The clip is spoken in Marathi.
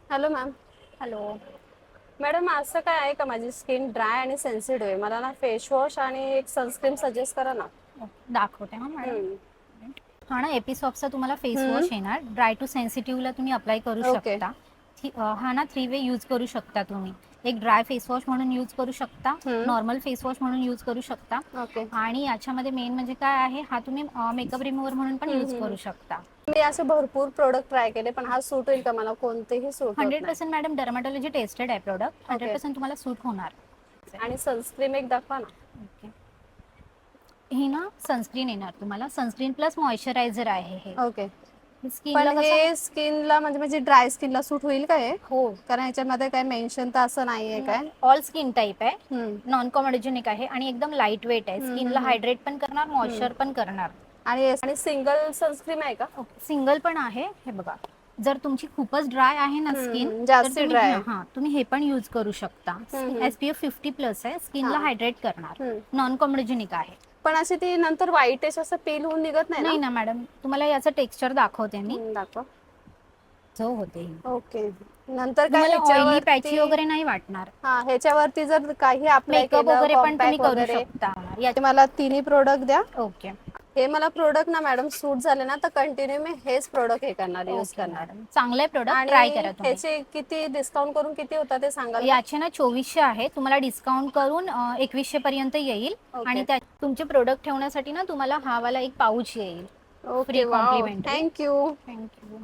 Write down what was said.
Hello ma'am. हॅलो. मॅडम असं काय आहे का माझी स्किन ड्राय आणि सेन्सिटिव्ह आहे, मला ना फेस वॉश आणि एक सनस्क्रीन सजेस्ट करा ना. दाखवते हा मॅडम. हम्म. हा ना एपिसॉफचा तुम्हाला फेस हम्म. वॉश येणार. ड्राय टू सेन्सिटिव्हला तुम्ही अप्लाय करू ओके. शकता. हा ना 3 वे यूज करू शकता तुम्ही. एक ड्राय फेस वॉश म्हणून यूज करू शकता, हम्म. नॉर्मल फेस वॉश म्हणून यूज करू शकता ओके. आणि याच्यामध्ये मेन म्हणजे काय आहे, हा तुम्ही मेकअप रिमूव्हर म्हणून पण यूज हम्म. करू शकता. मी असे भरपूर प्रोडक्ट ट्राय केले पण हा सूट होईल का, मला कोणतेही सूट होत नाही. 100% मॅडम डर्माटॉलॉजी टेस्टेड आहे प्रोडक्ट. ओके. 100% तुम्हाला सूट होणार. आणि सनस्क्रीन एक दाखवा ना. ओके. ही ना सनस्क्रीन येणार तुम्हाला. सनस्क्रीन प्लस मॉइश्चरायझर आहे हे. ओके. पण स्किनला कसं हे स्किनला म्हणजे माझी ड्राय स्किनला सूट होईल का हे? हो. कारण ह्याच्यामध्ये काय मेन्शन तर असं नाहीये काय. ऑल स्किन टाईप आहे. हम्म. नॉन कॉमेडोजेनिक आहे आणि एकदम लाईट वेट आहे. हम्म. स्किनला हम्म. हायड्रेट पण करणार, हम्म. मॉइश्चर पण करणार. आणि सिंगल सनस्क्रीन आहे का? सिंगल पण आहे. हे बघा, जर तुमची खूपच ड्राय आहे ना स्किन, तर जास्ती तुम्ही ड्राय आहे. तुम्ही हे पण यूज करू शकता. हम्म. SPF 50+ आहे. हा. स्किनला हायड्रेट करणार. हम्म. नॉन कॉमेडोजेनिक आहे. पण अशी ती नंतर व्हाईटिश असं पील होऊन निघत नाही ना? नाही ना मॅडम, तुम्हाला याचं टेक्स्चर दाखवते मी. दाखवा. जो होते ओके. नंतर काय तुम्हाला ऑइली ह्याच्यावरती? पॅची वगैरे नाही वाटणार. हा, ह्याच्यावरती जर काही अप्लाय मेकअप केलं, वगैरे पण तुम्ही कॉम्पॅक्ट करू वगैरे, शकता. ते मला तिन्ही प्रोडक्ट द्या. ओके. हे मला प्रोडक्ट ना मॅडम सूट झाले ना, तर कंटिन्यू मी हेच प्रोडक्ट हे करणार, यूज ओके करणार. मॅडम, चांगलं आहे प्रोडक्ट, ट्राय आणि करा तुम्ही. ह्याचे किती डिस्काउंट करून किती होता ते सांगाल का? याचे ना 2400 आहे. तुम्हाला डिस्काउंट करून 2100 पर्यंत येईल. ओके. आणि त्या तुमचे प्रोडक्ट ठेवण्यासाठी ना तुम्हाला हा वाला एक पाऊच येईल free okay. Wow, complimentary. Thank you. Thank you.